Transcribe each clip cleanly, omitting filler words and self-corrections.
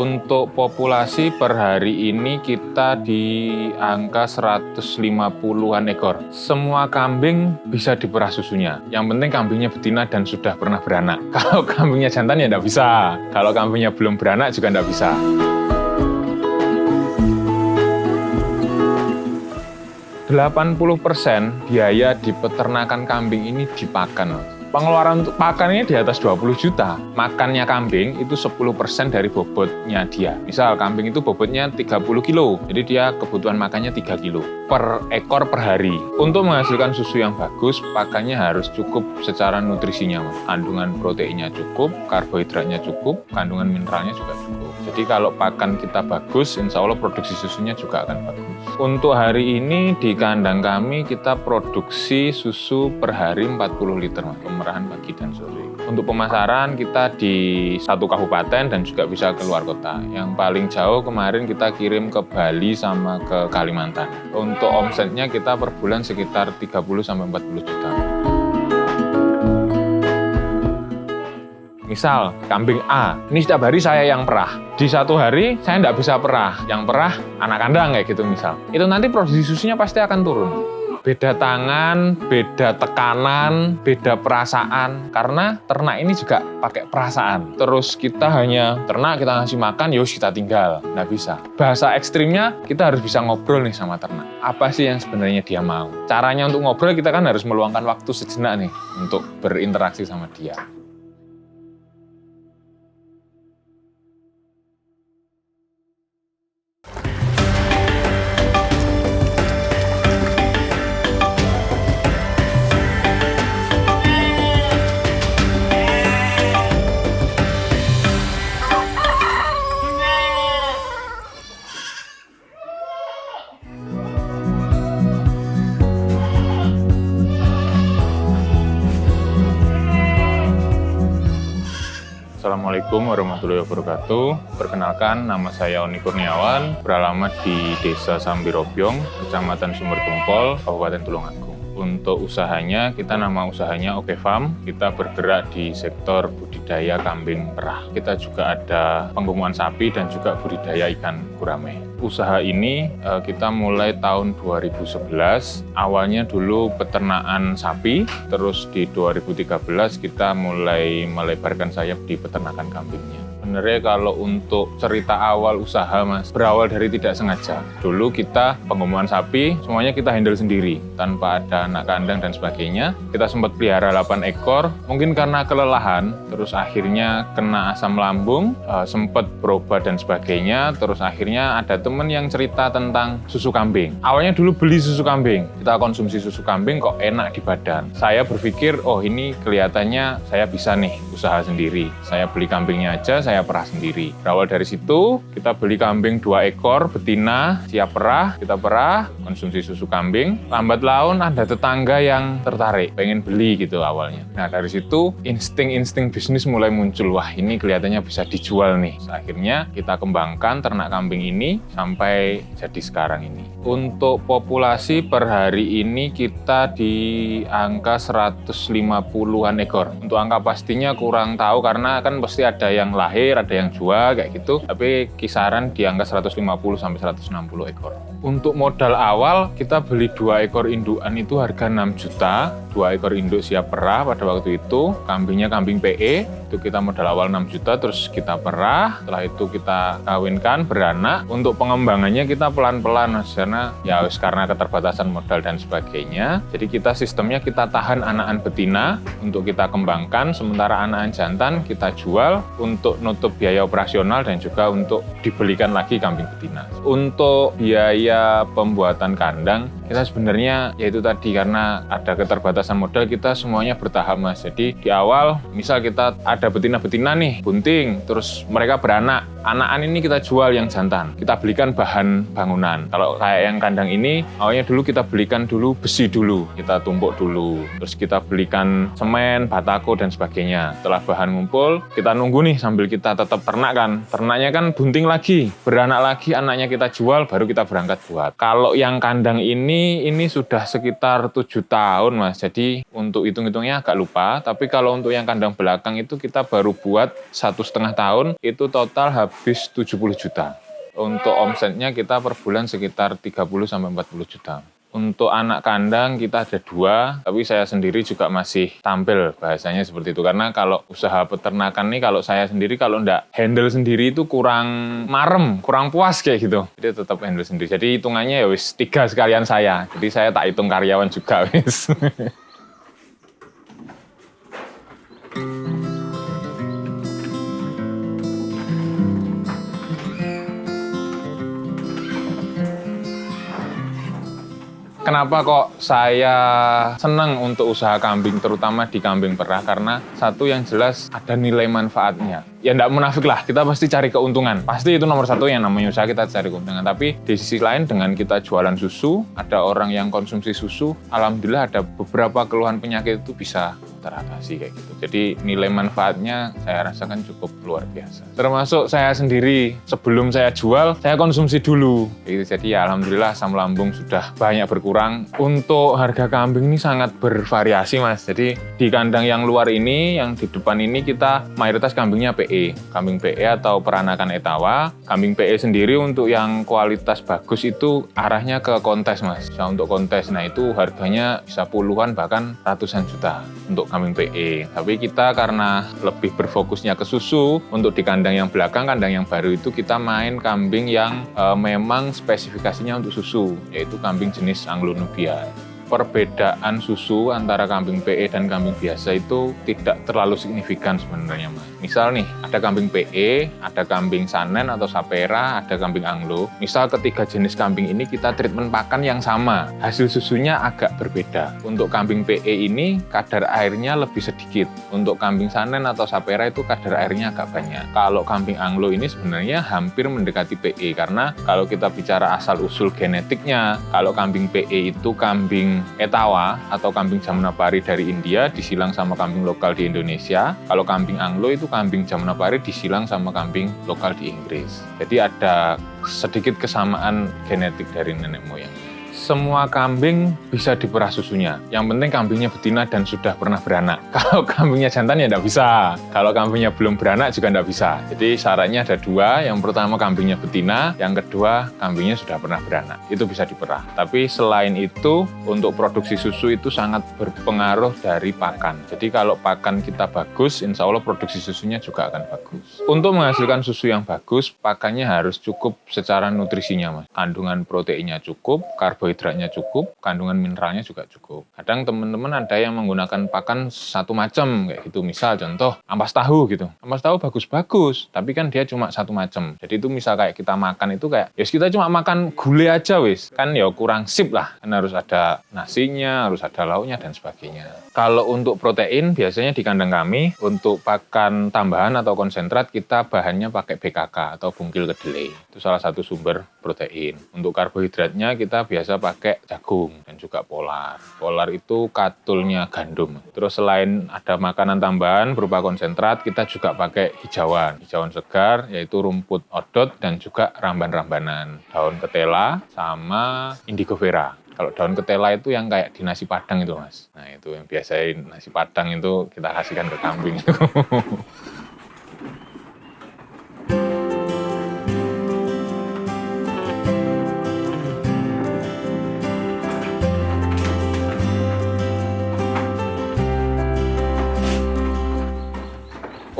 Untuk populasi per hari ini kita di angka 150-an ekor. Semua kambing bisa diperah susunya. Yang penting kambingnya betina dan sudah pernah beranak. Kalau kambingnya jantan ya nggak bisa. Kalau kambingnya belum beranak juga nggak bisa. %80 biaya di peternakan kambing ini dipakan. Pengeluaran untuk pakannya di atas 20 juta. Makannya kambing itu 10% dari bobotnya dia. Misal kambing itu bobotnya 30 kilo, jadi dia kebutuhan makannya 3 kilo per ekor per hari. Untuk menghasilkan susu yang bagus, pakannya harus cukup secara nutrisinya. Kandungan proteinnya cukup, karbohidratnya cukup, kandungan mineralnya juga cukup. Jadi kalau pakan kita bagus, insya Allah produksi susunya juga akan bagus. Untuk hari ini di kandang kami kita produksi susu per hari 40 liter, pemerahan pagi dan sore. Untuk pemasaran kita di satu kabupaten dan juga bisa keluar kota. Yang paling jauh kemarin kita kirim ke Bali sama ke Kalimantan. Untuk omsetnya kita per bulan sekitar 30-40 juta. Misal, kambing A, ini setiap hari saya yang perah. Di satu hari, saya nggak bisa perah. Yang perah, anak kandang kayak gitu misal. Itu nanti produksi susunya pasti akan turun. Beda tangan, beda tekanan, beda perasaan. Karena ternak ini juga pakai perasaan. Terus kita hanya ternak, kita ngasih makan, yos kita tinggal. Nggak bisa. Bahasa ekstrimnya, kita harus bisa ngobrol nih sama ternak. Apa sih yang sebenarnya dia mau? Caranya untuk ngobrol, kita kan harus meluangkan waktu sejenak nih untuk berinteraksi sama dia. Assalamualaikum warahmatullahi wabarakatuh. Perkenalkan, nama saya Oni Kurniawan, beralamat di Desa Sambirobyong, Kecamatan Sumber Tumpol, Kabupaten Tulungagung. Untuk usahanya, nama usahanya Oke Farm. Kita bergerak di sektor budidaya kambing perah. Kita juga ada penggemukan sapi dan juga budidaya ikan gurame. Usaha ini kita mulai tahun 2011. Awalnya dulu peternakan sapi, terus di 2013 kita mulai melebarkan sayap di peternakan kambingnya. Sebenarnya kalau untuk cerita awal usaha, Mas, berawal dari tidak sengaja. Dulu kita penggemukan sapi, semuanya kita handle sendiri, tanpa ada anak kandang dan sebagainya. Kita sempat pelihara 8 ekor, mungkin karena kelelahan, terus akhirnya kena asam lambung, sempat berobat dan sebagainya, terus akhirnya ada teman yang cerita tentang susu kambing. Awalnya dulu beli susu kambing, kita konsumsi susu kambing kok enak di badan. Saya berpikir, oh ini kelihatannya saya bisa nih usaha sendiri. Saya beli kambingnya aja, saya perah sendiri. Berawal dari situ, kita beli kambing 2 ekor, betina, siap perah, kita perah, konsumsi susu kambing. Lambat laun ada tetangga yang tertarik, pengen beli gitu awalnya. Nah dari situ, insting-insting bisnis mulai muncul. Wah ini kelihatannya bisa dijual nih. Akhirnya kita kembangkan ternak kambing ini sampai jadi sekarang ini. Untuk populasi per hari ini kita di angka 150-an ekor. Untuk angka pastinya kurang tahu karena kan pasti ada yang lahir, ada yang jual kayak gitu, tapi kisaran di angka 150-160 ekor. Untuk modal awal kita beli 2 ekor indukan itu harga 6 juta, 2 ekor induk siap perah pada waktu itu, kambingnya kambing PE, itu kita modal awal 6 juta, terus kita perah, setelah itu kita kawinkan, beranak. Untuk pengembangannya kita pelan-pelan, karena ya karena keterbatasan modal dan sebagainya, jadi kita sistemnya kita tahan anakan betina untuk kita kembangkan, sementara anakan jantan kita jual untuk nutup biaya operasional dan juga untuk dibelikan lagi kambing betina. Untuk biaya pembuatan kandang, kita sebenarnya yaitu tadi karena ada keterbatasan modal kita semuanya bertahap, Mas. Jadi di awal misal kita ada betina-betina nih, bunting, terus mereka beranak. Anakan ini kita jual yang jantan, kita belikan bahan bangunan. Kalau kayak yang kandang ini, awalnya dulu kita belikan dulu besi dulu, kita tumpuk dulu, terus kita belikan semen, batako dan sebagainya. Setelah bahan ngumpul, kita nunggu nih sambil kita tetap ternak kan. Ternaknya kan bunting lagi, beranak lagi, anaknya kita jual, baru kita berangkat buat. Kalau yang kandang ini ini sudah sekitar 7 tahun Mas, jadi untuk hitung-hitungnya agak lupa, tapi kalau untuk yang kandang belakang itu kita baru buat 1,5 tahun, itu total habis 70 juta. Untuk omsetnya kita per bulan sekitar 30-40 juta. Untuk anak kandang kita ada 2, tapi saya sendiri juga masih tampil, bahasanya seperti itu. Karena kalau usaha peternakan nih, kalau saya sendiri kalau ndak handle sendiri itu kurang marem, kurang puas kayak gitu. Jadi tetap handle sendiri. Jadi hitungannya ya wis 3 sekalian saya. Jadi saya tak hitung karyawan juga wis. Kenapa kok saya senang untuk usaha kambing, terutama di kambing perah? Karena satu yang jelas ada nilai manfaatnya. Ya nggak munafik lah, kita pasti cari keuntungan. Pasti itu nomor satu yang namanya usaha, kita cari keuntungan. Tapi di sisi lain dengan kita jualan susu, ada orang yang konsumsi susu, alhamdulillah ada beberapa keluhan penyakit itu bisa teratasi kayak gitu. Jadi nilai manfaatnya saya rasakan cukup luar biasa. Termasuk saya sendiri, sebelum saya jual, saya konsumsi dulu. Jadi ya alhamdulillah asam lambung sudah banyak berkurang. Untuk harga kambing ini sangat bervariasi Mas. Jadi di kandang yang luar ini, yang di depan ini kita mayoritas kambingnya PE. Kambing PE atau peranakan etawa. Kambing PE sendiri untuk yang kualitas bagus itu arahnya ke kontes Mas. Nah, untuk kontes, nah itu harganya bisa puluhan bahkan ratusan juta untuk kambing PE. Tapi kita karena lebih berfokusnya ke susu, untuk di kandang yang belakang, kandang yang baru itu kita main kambing yang memang spesifikasinya untuk susu, yaitu kambing jenis Anglo-Nubian. Perbedaan susu antara kambing PE dan kambing biasa itu tidak terlalu signifikan sebenarnya Mas. Misal nih, ada kambing PE, ada kambing Sanen atau Sapera, ada kambing Anglo. Misal ketiga jenis kambing ini kita treatment pakan yang sama, hasil susunya agak berbeda. Untuk kambing PE ini kadar airnya lebih sedikit. Untuk kambing Sanen atau Sapera itu kadar airnya agak banyak. Kalau kambing Anglo ini sebenarnya hampir mendekati PE, karena kalau kita bicara asal-usul genetiknya, kalau kambing PE itu kambing etawa atau kambing Jamunapari dari India disilang sama kambing lokal di Indonesia. Kalau kambing Anglo itu kambing Jamunapari disilang sama kambing lokal di Inggris. Jadi ada sedikit kesamaan genetik dari nenek moyang. Semua kambing bisa diperah susunya. Yang penting kambingnya betina dan sudah pernah beranak. Kalau kambingnya jantan ya nggak bisa. Kalau kambingnya belum beranak juga nggak bisa. Jadi syaratnya ada 2. Yang pertama kambingnya betina, yang kedua kambingnya sudah pernah beranak. Itu bisa diperah. Tapi selain itu, untuk produksi susu itu sangat berpengaruh dari pakan. Jadi kalau pakan kita bagus, insya Allah produksi susunya juga akan bagus. Untuk menghasilkan susu yang bagus, pakannya harus cukup secara nutrisinya Mas. Kandungan proteinnya cukup, karbohidratnya cukup, kandungan mineralnya juga cukup. Kadang teman-teman ada yang menggunakan pakan satu macam kayak gitu. Misal contoh ampas tahu gitu. Ampas tahu bagus-bagus, tapi kan dia cuma satu macam. Jadi itu misal kayak kita makan itu kayak, ya kita cuma makan gulai aja wis. Kan ya kurang sip lah. Kan harus ada nasinya, harus ada lauknya dan sebagainya. Kalau untuk protein biasanya di kandang kami untuk pakan tambahan atau konsentrat kita bahannya pakai BKK atau bungkil kedelai. Itu salah satu sumber protein. Untuk karbohidratnya kita biasa pakai jagung dan juga polar. Polar itu katulnya gandum. Terus selain ada makanan tambahan berupa konsentrat, kita juga pakai hijauan. Hijauan segar yaitu rumput odot dan juga ramban-rambanan. Daun ketela sama indigo vera. Kalau daun ketela itu yang kayak di nasi padang itu Mas. Nah itu yang biasain nasi padang itu kita kasihkan ke kambing.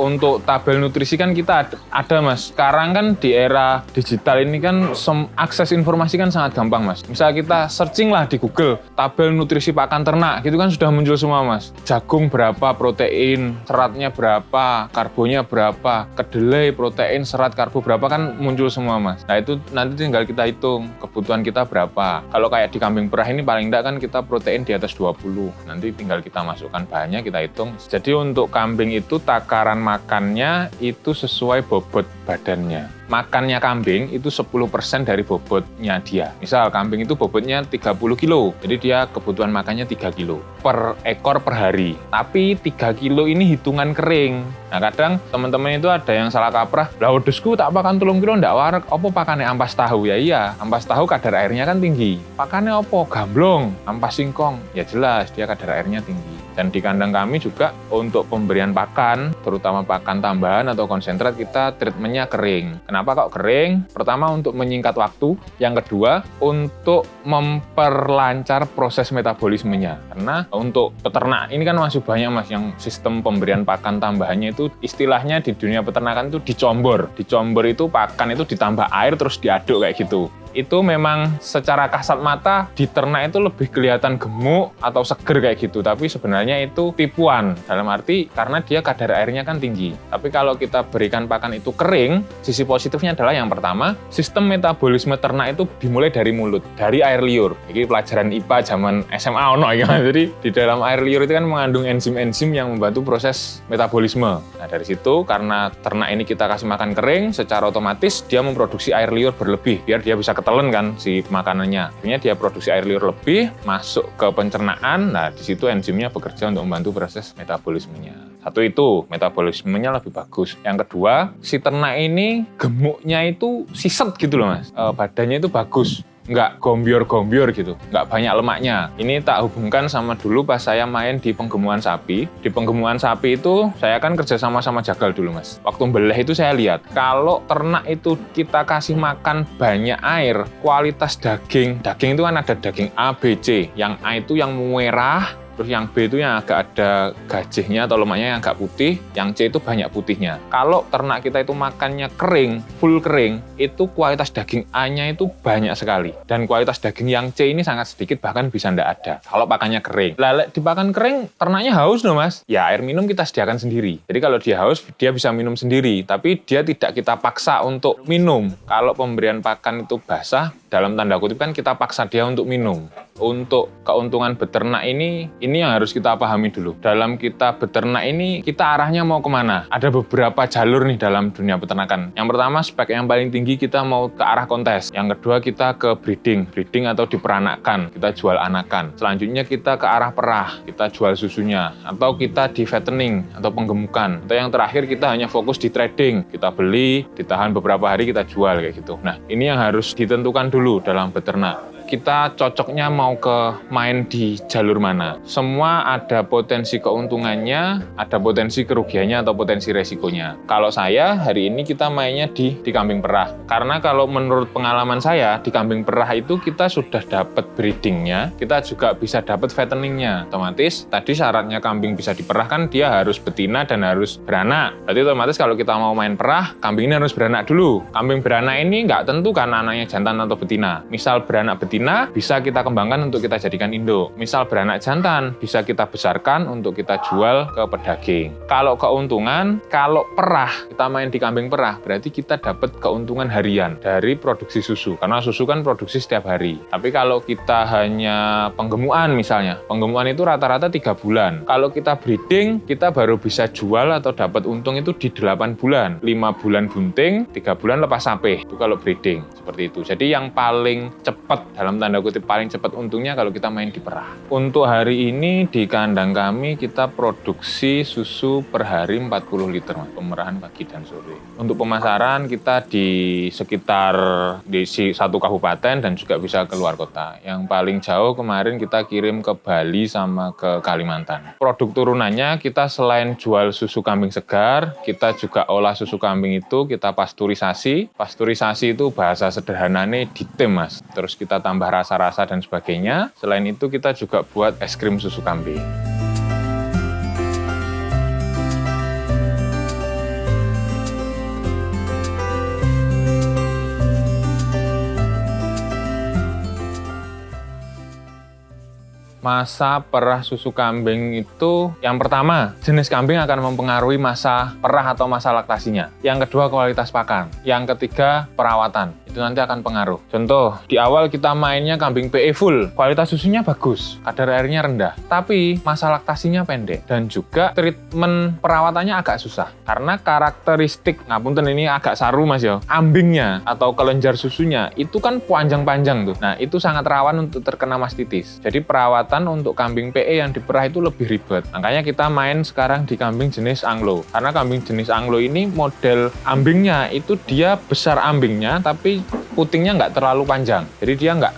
Untuk tabel nutrisi kan kita ada Mas. Sekarang kan di era digital ini kan akses informasi kan sangat gampang Mas. Misal kita searching lah di Google, tabel nutrisi pakan ternak, gitu kan sudah muncul semua Mas. Jagung berapa protein, seratnya berapa, karbonya berapa, kedelai protein, serat, karbo berapa kan muncul semua Mas. Nah itu nanti tinggal kita hitung kebutuhan kita berapa. Kalau kayak di kambing perah ini paling enggak kan kita protein di atas 20. Nanti tinggal kita masukkan bahannya, kita hitung. Jadi untuk kambing itu takaran makannya itu sesuai bobot badannya. makannya kambing itu 10% dari bobotnya dia. Misal kambing itu bobotnya 30 kilo, jadi dia kebutuhan makannya 3 kilo per ekor per hari. Tapi 3 kilo ini hitungan kering. Nah kadang teman-teman itu ada yang salah kaprah, lah wedhusku tak pakan 3 kilo ndak wareg, apa pakane ampas tahu? Ya iya, ampas tahu kadar airnya kan tinggi. Pakane apa? Gamblong, ampas singkong. Ya jelas dia kadar airnya tinggi. Dan di kandang kami juga untuk pemberian pakan, terutama pakan tambahan atau konsentrat, kita treatmentnya kering. Kenapa kok kering? Pertama untuk menyingkat waktu, yang kedua untuk memperlancar proses metabolismenya. Karena untuk peternak ini kan masih banyak mas yang sistem pemberian pakan tambahannya itu istilahnya di dunia peternakan itu dicombor. Dicombor itu pakan itu ditambah air terus diaduk kayak gitu. Itu memang secara kasat mata di ternak itu lebih kelihatan gemuk atau seger kayak gitu, tapi sebenarnya itu tipuan, dalam arti karena dia kadar airnya kan tinggi. Tapi kalau kita berikan pakan itu kering, sisi positifnya adalah yang pertama, sistem metabolisme ternak itu dimulai dari mulut, dari air liur. Jadi pelajaran IPA zaman SMA ono ya. Jadi di dalam air liur itu kan mengandung enzim-enzim yang membantu proses metabolisme. Nah dari situ karena ternak ini kita kasih makan kering, secara otomatis dia memproduksi air liur berlebih biar dia bisa ketelen kan si makanannya. Akhirnya dia produksi air liur lebih, masuk ke pencernaan. Nah, di situ enzimnya bekerja untuk membantu proses metabolismenya. Satu itu, metabolismenya lebih bagus. Yang kedua, si ternak ini gemuknya itu siset gitu loh mas. Badannya itu bagus. Nggak gombior-gombior gitu, nggak banyak lemaknya. Ini tak hubungkan sama dulu pas saya main di penggemuan sapi. Di penggemuan sapi itu saya kan kerja sama jagal dulu mas. Waktu beleh itu saya lihat, kalau ternak itu kita kasih makan banyak air, kualitas daging itu kan ada daging A, B, C. Yang A itu yang merah, terus yang B itu yang agak ada gajihnya atau lemaknya yang agak putih, yang C itu banyak putihnya. Kalau ternak kita itu makannya kering, full kering, itu kualitas daging A-nya itu banyak sekali. Dan kualitas daging yang C ini sangat sedikit, bahkan bisa ndak ada. Kalau pakannya kering. Lalu dipakan kering, ternaknya haus loh mas. Ya air minum kita sediakan sendiri. Jadi kalau dia haus, dia bisa minum sendiri. Tapi dia tidak kita paksa untuk minum. Kalau pemberian pakan itu basah, dalam tanda kutip kan kita paksa dia untuk minum. Untuk keuntungan beternak ini yang harus kita pahami dulu. Dalam kita beternak ini, kita arahnya mau kemana? Ada beberapa jalur nih dalam dunia peternakan. Yang pertama, spek yang paling tinggi kita mau ke arah kontes. Yang kedua, kita ke breeding atau diperanakkan, kita jual anakan. Selanjutnya kita ke arah perah, kita jual susunya. Atau kita di fattening atau penggemukan. Atau yang terakhir kita hanya fokus di trading. Kita beli, ditahan beberapa hari, kita jual kayak gitu. Nah, ini yang harus ditentukan dulu dalam beternak. Kita cocoknya mau ke main di jalur mana. Semua ada potensi keuntungannya, ada potensi kerugiannya atau potensi resikonya. Kalau saya, hari ini kita mainnya di kambing perah. Karena kalau menurut pengalaman saya, di kambing perah itu kita sudah dapat breedingnya, kita juga bisa dapat fatteningnya. Otomatis, tadi syaratnya kambing bisa diperah kan dia harus betina dan harus beranak. Berarti otomatis kalau kita mau main perah, kambing ini harus beranak dulu. Kambing beranak ini nggak tentu kan anaknya jantan atau betina. Misal beranak betina, bisa kita kembangkan untuk kita jadikan induk. Misal beranak jantan, bisa kita besarkan untuk kita jual ke pedaging. Kalau keuntungan, kalau perah, kita main di kambing perah, berarti kita dapat keuntungan harian dari produksi susu. Karena susu kan produksi setiap hari. Tapi kalau kita hanya penggemuan misalnya, penggemuan itu rata-rata 3 bulan. Kalau kita breeding, kita baru bisa jual atau dapat untung itu di 8 bulan. 5 bulan bunting, 3 bulan lepas sapeh. Itu kalau breeding, seperti itu. Jadi yang paling cepat dalam tanda kutip paling cepat untungnya kalau kita main di perah. Untuk hari ini di kandang kami kita produksi susu per hari 40 liter, pemerahan pagi dan sore. Untuk pemasaran kita di sekitar di satu kabupaten dan juga bisa keluar kota. Yang paling jauh kemarin kita kirim ke Bali sama ke Kalimantan. Produk turunannya kita selain jual susu kambing segar, kita juga olah susu kambing itu kita pasteurisasi. Pasteurisasi itu bahasa sederhananya ditem mas. Terus kita tambah rasa-rasa dan sebagainya. Selain itu kita juga buat es krim susu kambing. Masa perah susu kambing itu yang pertama, jenis kambing akan mempengaruhi masa perah atau masa laktasinya. Yang kedua, kualitas pakan. Yang ketiga, perawatan. Itu nanti akan pengaruh. Contoh, di awal kita mainnya kambing PE full, kualitas susunya bagus, kadar airnya rendah, tapi masa laktasinya pendek. Dan juga treatment perawatannya agak susah. Karena karakteristik, ngapunten ini agak saru mas ya, ambingnya atau kelenjar susunya itu kan panjang-panjang tuh. Nah, itu sangat rawan untuk terkena mastitis. Jadi perawatan untuk kambing PE yang diperah itu lebih ribet. Makanya kita main sekarang di kambing jenis Anglo. Karena kambing jenis Anglo ini model ambingnya itu dia besar ambingnya, tapi putingnya nggak terlalu panjang. Jadi dia nggak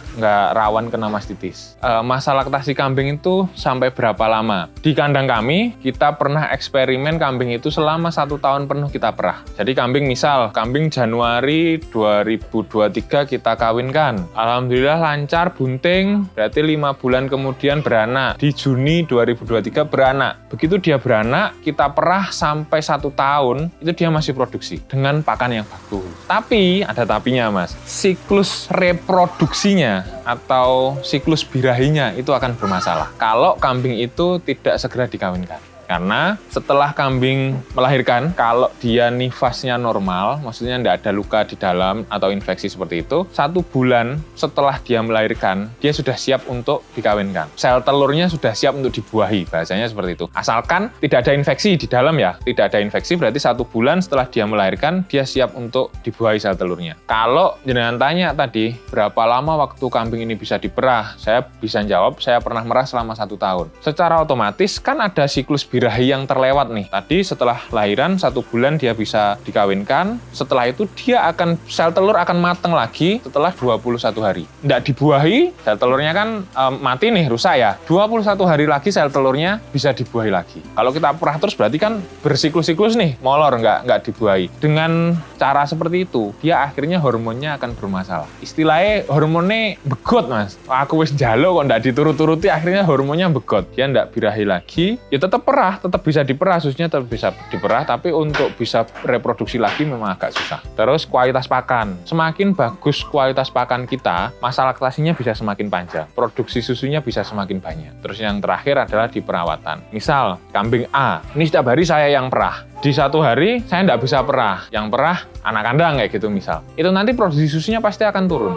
rawan kena mastitis. Masa laktasi kambing itu sampai berapa lama? Di kandang kami, kita pernah eksperimen kambing itu selama 1 tahun penuh kita perah. Jadi kambing misal, kambing Januari 2023 kita kawinkan. Alhamdulillah lancar, bunting, berarti 5 bulan kemudian beranak. Di Juni 2023 beranak. Begitu dia beranak, kita perah sampai 1 tahun, itu dia masih produksi dengan pakan yang bagus. Tapi, ada tapinya mas, siklus reproduksinya atau siklus birahinya itu akan bermasalah kalau kambing itu tidak segera dikawinkan. Karena setelah kambing melahirkan, kalau dia nifasnya normal, maksudnya tidak ada luka di dalam atau infeksi seperti itu, 1 bulan setelah dia melahirkan, dia sudah siap untuk dikawinkan. Sel telurnya sudah siap untuk dibuahi, bahasanya seperti itu. Asalkan tidak ada infeksi di dalam ya, tidak ada infeksi berarti 1 bulan setelah dia melahirkan, dia siap untuk dibuahi sel telurnya. Kalau jenengan tanya tadi, berapa lama waktu kambing ini bisa diperah? Saya bisa jawab, saya pernah merah selama 1 tahun. Secara otomatis kan ada siklus birahi yang terlewat nih. Tadi setelah lahiran 1 bulan dia bisa dikawinkan. Setelah itu dia akan sel telur akan mateng lagi setelah 21 hari. Nggak dibuahi, sel telurnya kan mati nih, rusak ya. 21 hari lagi sel telurnya bisa dibuahi lagi. Kalau kita perah terus berarti kan bersiklus-siklus nih, molor nggak dibuahi. Dengan cara seperti itu, dia akhirnya hormonnya akan bermasalah. Istilahnya hormonnya begot mas. Aku wis jalo kok nggak diturut-turuti, akhirnya hormonnya begot. Dia nggak birahi lagi, ya tetap perah. Tetap bisa diperah, susunya tetap bisa diperah, tapi untuk bisa reproduksi lagi memang agak susah. Terus kualitas pakan. Semakin bagus kualitas pakan kita, masa laktasinya bisa semakin panjang. Produksi susunya bisa semakin banyak. Terus yang terakhir adalah di perawatan. Misal, kambing A, ini setiap hari saya yang perah. Di 1 hari, saya nggak bisa perah. Yang perah, anak kandang kayak gitu misal. Itu nanti produksi susunya pasti akan turun.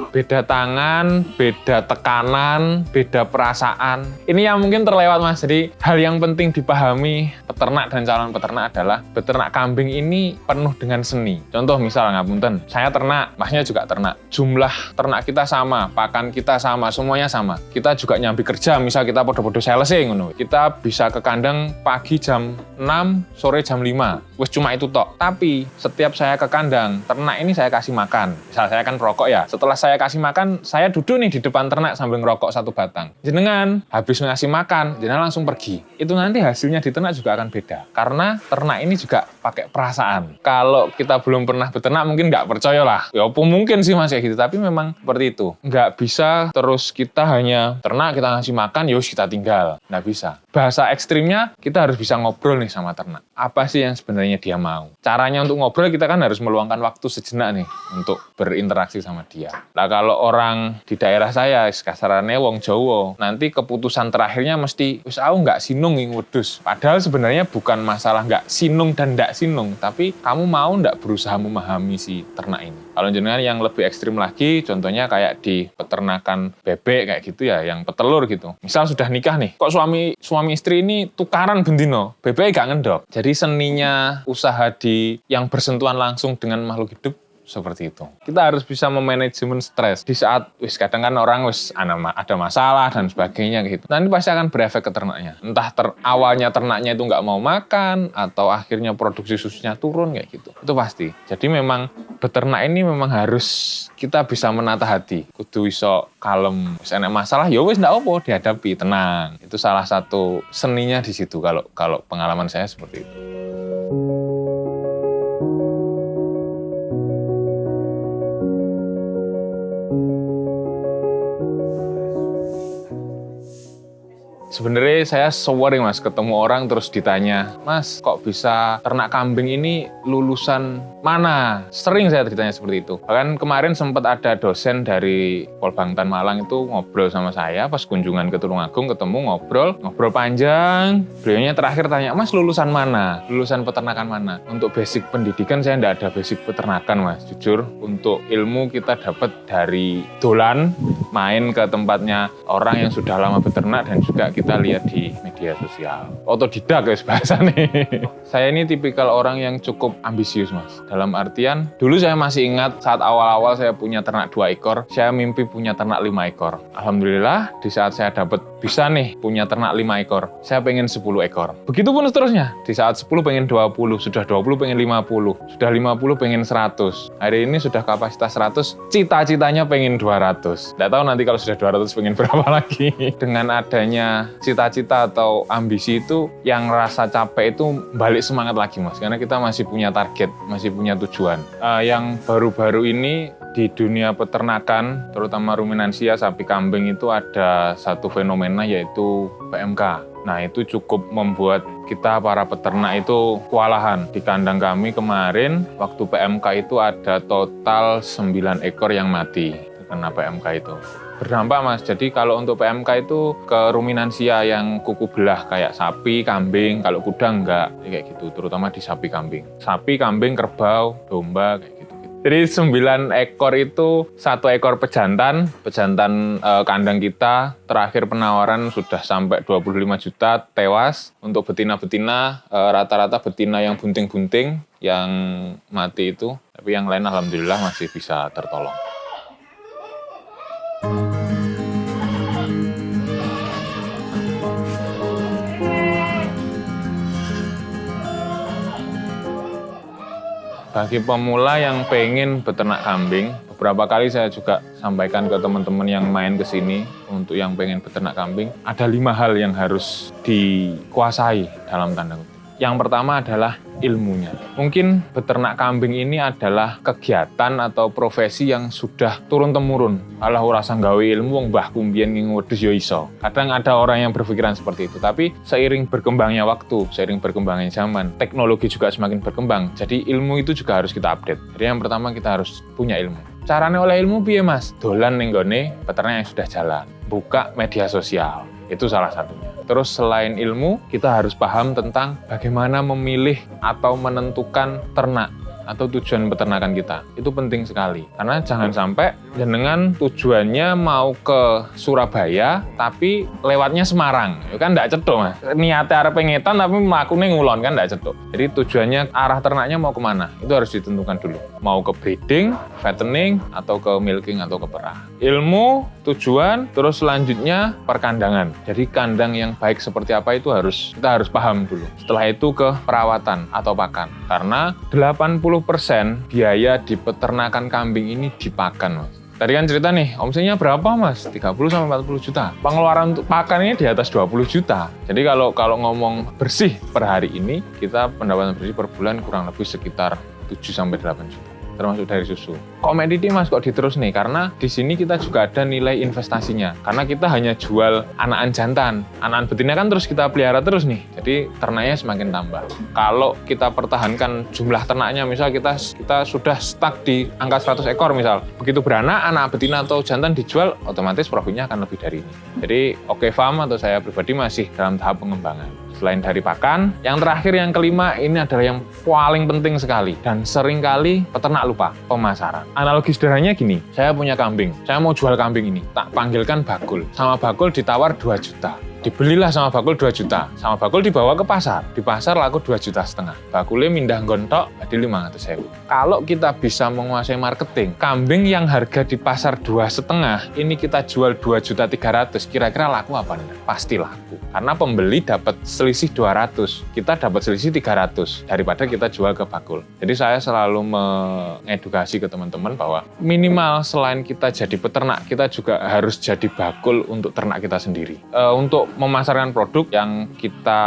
Beda tangan, beda tekanan, beda perasaan. Ini yang mungkin terlewat mas. Jadi hal yang penting dipahami peternak dan calon peternak adalah beternak kambing ini penuh dengan seni. Contoh misal ngapunten, saya ternak, masnya juga ternak. Jumlah ternak kita sama, pakan kita sama, semuanya sama. Kita juga nyambi kerja, misal kita podo-podo sales ngono. Kita bisa ke kandang pagi jam 6, sore jam 5. Wes cuma itu tok. Tapi setiap saya ke kandang, ternak ini saya kasih makan. Misal saya kan perokok ya. Setelah saya kasih makan, saya duduk nih di depan ternak sambil ngerokok 1 batang. Jenengan habis ngasih makan, jenengan langsung pergi. Itu nanti hasilnya di ternak juga akan beda. Karena ternak ini juga pakai perasaan. Kalau kita belum pernah beternak mungkin nggak percaya lah. Ya apa mungkin sih mas kayak gitu. Tapi memang seperti itu. Nggak bisa terus kita hanya ternak, kita ngasih makan, yos kita tinggal. Nggak bisa. Bahasa ekstrimnya kita harus bisa ngobrol nih sama ternak. Apa sih yang sebenarnya dia mau? Caranya untuk ngobrol kita kan harus meluangkan waktu sejenak nih untuk berinteraksi sama dia. Nah kalau orang di daerah saya, kasarannya wong Jawa, nanti keputusan terakhirnya mesti, wis aku nggak sinung ing wedhus. Padahal sebenarnya bukan masalah nggak sinung dan nggak sinung, tapi kamu mau nggak berusaha memahami si ternak ini. Kalau jenengan yang lebih ekstrim lagi, contohnya kayak di peternakan bebek kayak gitu ya, yang petelur gitu. Misal sudah nikah nih, kok suami istri ini tukaran bendino, bebek gak ngendok. Jadi seninya usaha yang bersentuhan langsung dengan makhluk hidup seperti itu. Kita harus bisa memanajemen stres. Di saat kadang kan orang ada masalah dan sebagainya gitu. Nanti pasti akan berefek ke ternaknya. Entah awalnya ternaknya itu nggak mau makan atau akhirnya produksi susunya turun kayak gitu. Itu pasti. Jadi memang beternak ini memang harus kita bisa menata hati. Kudu iso kalem. Wis enek masalah ya wis ndak apa dihadapi, tenang. Itu salah satu seninya di situ kalau pengalaman saya seperti itu. Sebenarnya saya sering Mas ketemu orang terus ditanya, Mas kok bisa ternak kambing ini lulusan mana? Sering saya ditanya seperti itu. Bahkan kemarin sempat ada dosen dari Polbangtan Malang itu ngobrol sama saya pas kunjungan ke Tulungagung, ketemu ngobrol panjang. Beliaunya terakhir tanya, Mas lulusan mana? Lulusan peternakan mana? Untuk basic pendidikan saya enggak ada basic peternakan Mas, jujur. Untuk ilmu kita dapat dari dolan, main ke tempatnya orang yang sudah lama beternak dan juga kita lihat di media sosial. Otodidak guys bahasa nih. Saya ini tipikal orang yang cukup ambisius Mas. Dalam artian, dulu saya masih ingat saat awal-awal saya punya ternak 2 ekor, saya mimpi punya ternak 5 ekor. Alhamdulillah, di saat saya dapat bisa nih punya ternak 5 ekor, saya pengen 10 ekor. Begitupun seterusnya, di saat 10 pengen 20, sudah 20 pengen 50, sudah 50 pengen 100. Hari ini sudah kapasitas 100, cita-citanya pengen 200. Nggak tahu nanti kalau sudah 200 pengen berapa lagi. Dengan adanya cita-cita atau ambisi itu, yang rasa capek itu balik semangat lagi Mas, karena kita masih punya target, masih punya tujuan. Yang baru-baru ini di dunia peternakan, terutama ruminansia sapi kambing itu ada satu fenomena yaitu PMK. Nah itu cukup membuat kita para peternak itu kewalahan. Di kandang kami kemarin waktu PMK itu ada total 9 ekor yang mati karena PMK itu. Berdampak Mas, jadi kalau untuk PMK itu ke ruminansia yang kuku belah kayak sapi, kambing, kalau kuda enggak, kayak gitu, terutama di sapi kambing. Sapi, kambing, kerbau, domba, kayak gitu. Jadi 9 ekor itu 1 ekor pejantan kandang kita, terakhir penawaran sudah sampai 25 juta, tewas. Untuk betina-betina, rata-rata betina yang bunting-bunting, yang mati itu, tapi yang lain alhamdulillah masih bisa tertolong. Bagi pemula yang pengen beternak kambing, beberapa kali saya juga sampaikan ke teman-teman yang main ke sini untuk yang pengen beternak kambing, ada 5 hal yang harus dikuasai dalam tanda kutip. Yang pertama adalah ilmunya. Mungkin beternak kambing ini adalah kegiatan atau profesi yang sudah turun-temurun. Alah ora sang gawe ilmu wong mbahku mbiyen nging wedhus ya iso. Kadang ada orang yang berpikiran seperti itu, tapi seiring berkembangnya waktu, seiring berkembangnya zaman, teknologi juga semakin berkembang. Jadi ilmu itu juga harus kita update. Jadi yang pertama kita harus punya ilmu. Caranya oleh ilmu piye Mas? Dolan ning gone peternak yang sudah jalan. Buka media sosial. Itu salah satunya. Terus selain ilmu, kita harus paham tentang bagaimana memilih atau menentukan ternak atau tujuan peternakan kita. Itu penting sekali. Karena jangan sampai jenengan tujuannya mau ke Surabaya, tapi lewatnya Semarang. Ya kan enggak cedok Mas. Niatnya arep pengetan tapi mlakune ngulon kan enggak cedok. Jadi tujuannya arah ternaknya mau kemana? Itu harus ditentukan dulu. Mau ke breeding, fattening, atau ke milking atau ke perah. Ilmu, tujuan, terus selanjutnya perkandangan. Jadi kandang yang baik seperti apa itu kita harus paham dulu. Setelah itu ke perawatan atau pakan. Karena 80% biaya di peternakan kambing ini dipakan Mas. Tadi kan cerita nih, omsetnya berapa Mas? 30-40 juta. Pengeluaran untuk pakan ini di atas 20 juta. Jadi kalau ngomong bersih per hari ini, kita pendapatan bersih per bulan kurang lebih sekitar 7-8 juta. Termasuk dari susu. Komoditi Mas kok diterus nih? Karena di sini kita juga ada nilai investasinya. Karena kita hanya jual anakan jantan. Anakan betina kan terus kita pelihara terus nih. Jadi ternaknya semakin tambah. Kalau kita pertahankan jumlah ternaknya, misal kita sudah stuck di angka 100 ekor misal. Begitu beranak, anak betina atau jantan dijual, otomatis profitnya akan lebih dari ini. Jadi Oke Farm atau saya pribadi masih dalam tahap pengembangan. Selain dari pakan, yang terakhir yang kelima ini adalah yang paling penting sekali dan seringkali peternak lupa, pemasaran. Analogi sederhananya gini, saya punya kambing, saya mau jual kambing ini, tak panggilkan bakul. Sama bakul ditawar 2 juta. Dibelilah sama bakul 2 juta. Sama bakul dibawa ke pasar. Di pasar laku 2,5 juta. Bakulnya mindah gontok, jadi 500.000. Kalau kita bisa menguasai marketing, kambing yang harga di pasar 2,5, ini kita jual 2,3 juta, kira-kira laku apa nih? Pasti laku. Karena pembeli dapat selisih 200, kita dapat selisih 300 daripada kita jual ke bakul. Jadi saya selalu mengedukasi ke teman-teman bahwa minimal selain kita jadi peternak, kita juga harus jadi bakul untuk ternak kita sendiri. Untuk memasarkan produk yang kita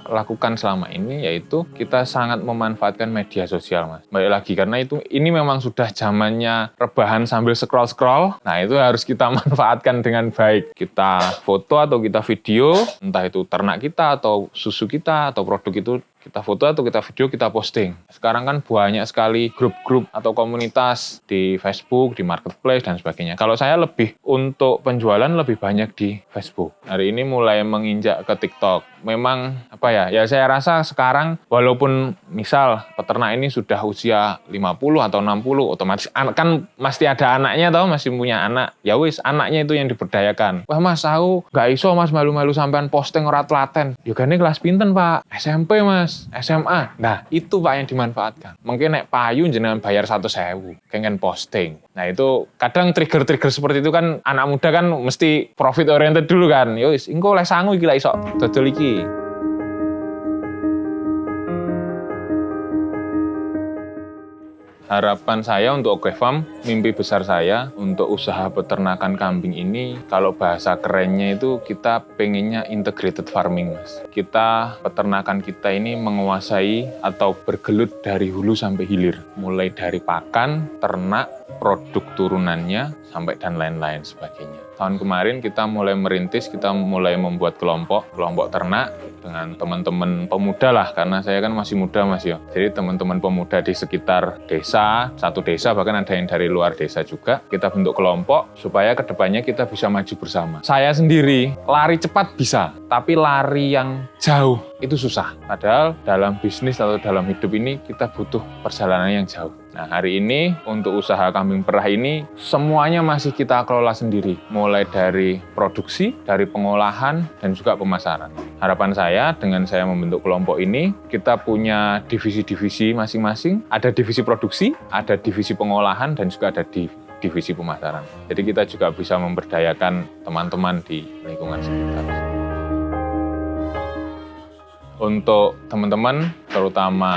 lakukan selama ini yaitu kita sangat memanfaatkan media sosial, Mas. Balik lagi karena ini memang sudah zamannya rebahan sambil scroll-scroll. Nah, itu harus kita manfaatkan dengan baik. Kita foto atau kita video, entah itu ternak kita atau susu kita atau produk itu kita foto atau kita video, kita posting. Sekarang kan banyak sekali grup-grup atau komunitas di Facebook, di marketplace, dan sebagainya. Kalau saya lebih untuk penjualan lebih banyak di Facebook. Hari ini mulai menginjak ke TikTok. Memang ya saya rasa sekarang walaupun misal peternak ini sudah usia 50 atau 60, otomatis kan pasti ada anaknya atau masih punya anak. Ya wis, anaknya itu yang diberdayakan. Wah Mas, aku gak iso Mas malu-malu sampean posting ora telaten. Yogane kelas pinten Pak? SMP Mas, SMA. Nah, itu Pak yang dimanfaatkan. Mungkin nek payu jenengan bayar 100.000, kengen posting. Nah, itu kadang trigger-trigger seperti itu kan anak muda kan mesti profit oriented dulu kan. Yo wis, engko oleh sangu iki lak iso dodol iki. Harapan saya untuk Okefarm, mimpi besar saya untuk usaha peternakan kambing ini, kalau bahasa kerennya itu kita pengennya integrated farming, Mas. Peternakan kita ini menguasai atau bergelut dari hulu sampai hilir. Mulai dari pakan, ternak, produk turunannya, sampai dan lain-lain sebagainya. Tahun kemarin kita mulai merintis, kita mulai membuat kelompok ternak dengan teman-teman pemuda lah, karena saya kan masih muda Mas ya. Jadi teman-teman pemuda di sekitar desa, satu desa, bahkan ada yang dari luar desa juga, kita bentuk kelompok supaya kedepannya kita bisa maju bersama. Saya sendiri lari cepat bisa, tapi lari yang jauh itu susah. Padahal dalam bisnis atau dalam hidup ini kita butuh perjalanan yang jauh. Nah, hari ini untuk usaha kambing perah ini semuanya masih kita kelola sendiri. Mulai dari produksi, dari pengolahan, dan juga pemasaran. Harapan saya dengan saya membentuk kelompok ini, kita punya divisi-divisi masing-masing. Ada divisi produksi, ada divisi pengolahan, dan juga ada divisi pemasaran. Jadi kita juga bisa memberdayakan teman-teman di lingkungan sekitar. Untuk teman-teman, terutama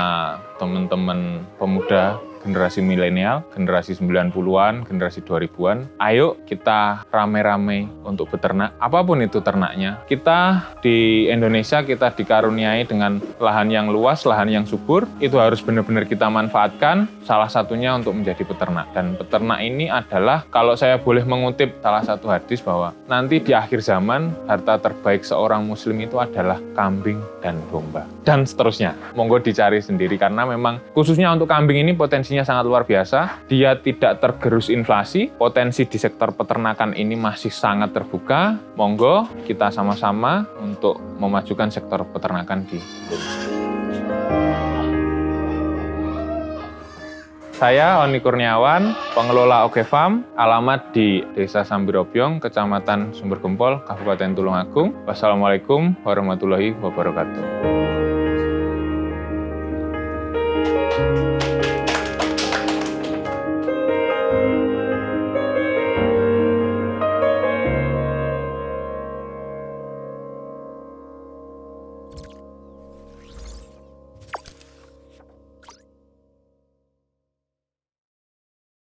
teman-teman pemuda, generasi milenial, generasi 90-an, generasi 2000-an, ayo kita rame-rame untuk beternak, apapun itu ternaknya. Kita di Indonesia, kita dikaruniai dengan lahan yang luas, lahan yang subur, itu harus benar-benar kita manfaatkan, salah satunya untuk menjadi peternak. Dan peternak ini adalah, kalau saya boleh mengutip salah satu hadis bahwa nanti di akhir zaman, harta terbaik seorang muslim itu adalah kambing dan domba. Dan seterusnya, monggo dicari sendiri, karena memang khususnya untuk kambing ini potensinya sangat luar biasa. Dia tidak tergerus inflasi, potensi di sektor peternakan ini masih sangat terbuka. Monggo kita sama-sama untuk memajukan sektor peternakan di Indonesia. Saya Oni Kurniawan, pengelola Okefarm, alamat di Desa Sambirobyong, Kecamatan Sumbergempol, Kabupaten Tulungagung. Wassalamualaikum warahmatullahi wabarakatuh.